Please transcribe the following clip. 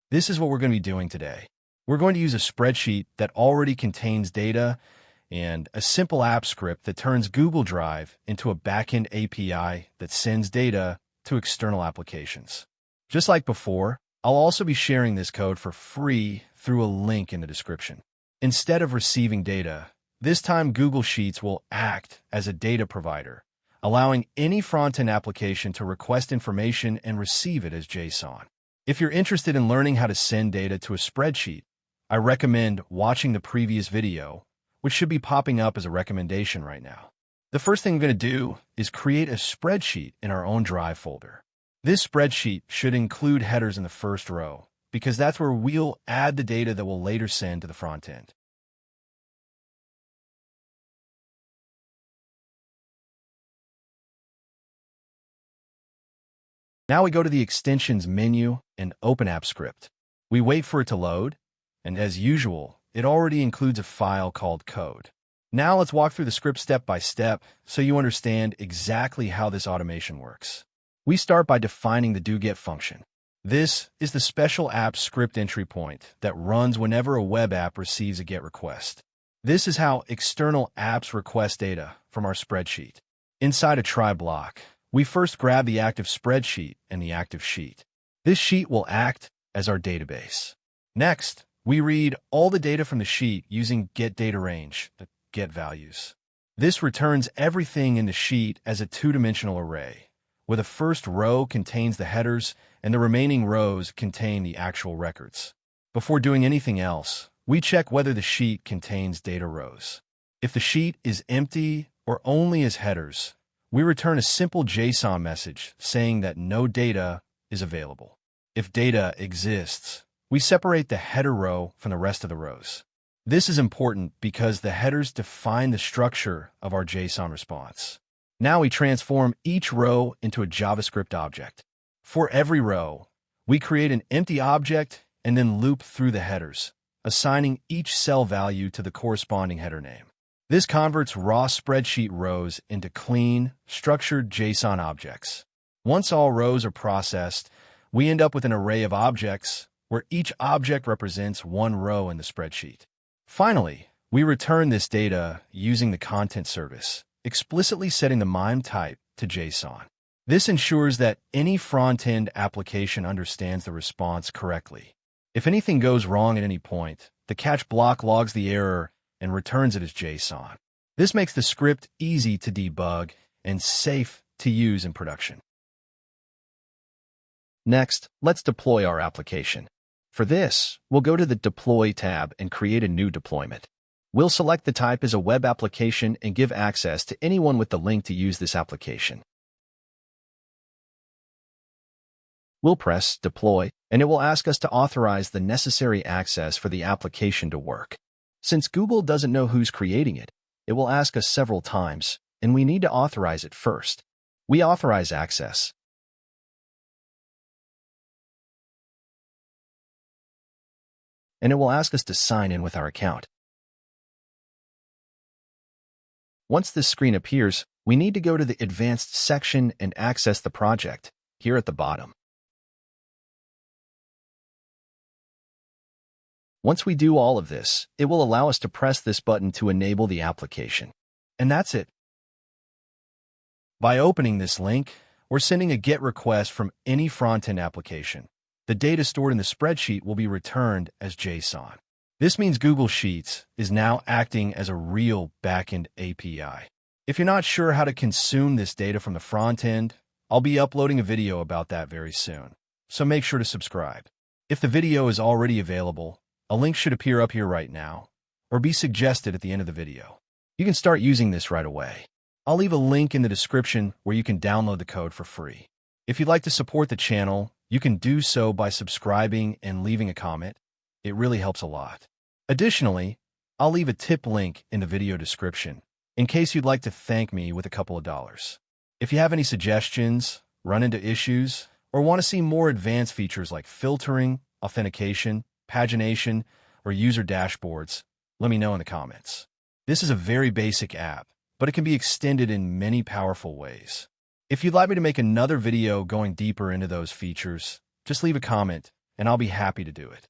This is what we're going to be doing today. We're going to use a spreadsheet that already contains data and a simple app script that turns Google Drive into a backend API that sends data to external applications. Just like before, I'll also be sharing this code for free through a link in the description. Instead of receiving data, this time Google Sheets will act as a data provider, allowing any front-end application to request information and receive it as JSON. If you're interested in learning how to send data to a spreadsheet, I recommend watching the previous video, which should be popping up as a recommendation right now. The first thing we're going to do is create a spreadsheet in our own Drive folder. This spreadsheet should include headers in the first row, because that's where we'll add the data that we'll later send to the front end. Now we go to the Extensions menu and open App Script. We wait for it to load, and as usual, it already includes a file called code. Now let's walk through the script step by step so you understand exactly how this automation works. We start by defining the doGet function. This is the special app script entry point that runs whenever a web app receives a GET request. This is how external apps request data from our spreadsheet. Inside a try block, we first grab the active spreadsheet and the active sheet. This sheet will act as our database. Next, we read all the data from the sheet using getDataRange, the get values. This returns everything in the sheet as a two-dimensional array, where the first row contains the headers and the remaining rows contain the actual records. Before doing anything else, we check whether the sheet contains data rows. If the sheet is empty or only as headers, we return a simple JSON message saying that no data is available. If data exists, we separate the header row from the rest of the rows. This is important because the headers define the structure of our JSON response. Now we transform each row into a JavaScript object. For every row, we create an empty object and then loop through the headers, assigning each cell value to the corresponding header name. This converts raw spreadsheet rows into clean, structured JSON objects. Once all rows are processed, we end up with an array of objects where each object represents one row in the spreadsheet. Finally, we return this data using the content service, explicitly setting the MIME type to JSON. This ensures that any front-end application understands the response correctly. If anything goes wrong at any point, the catch block logs the error and returns it as JSON. This makes the script easy to debug and safe to use in production. Next, let's deploy our application. For this, we'll go to the Deploy tab and create a new deployment. We'll select the type as a web application and give access to anyone with the link to use this application. We'll press Deploy, and it will ask us to authorize the necessary access for the application to work. Since Google doesn't know who's creating it, it will ask us several times, and we need to authorize it first. We authorize access. And it will ask us to sign in with our account. Once this screen appears, we need to go to the Advanced section and access the project, here at the bottom. Once we do all of this, it will allow us to press this button to enable the application. And that's it. By opening this link, we're sending a GET request from any front-end application. The data stored in the spreadsheet will be returned as JSON. This means Google Sheets is now acting as a real backend API. If you're not sure how to consume this data from the front end, I'll be uploading a video about that very soon, so make sure to subscribe. If the video is already available, a link should appear up here right now, or be suggested at the end of the video. You can start using this right away. I'll leave a link in the description where you can download the code for free. If you'd like to support the channel, you can do so by subscribing and leaving a comment. It really helps a lot. Additionally, I'll leave a tip link in the video description in case you'd like to thank me with a couple of dollars. If you have any suggestions, run into issues, or want to see more advanced features like filtering, authentication, pagination, or user dashboards, let me know in the comments. This is a very basic app, but it can be extended in many powerful ways. If you'd like me to make another video going deeper into those features, just leave a comment and I'll be happy to do it.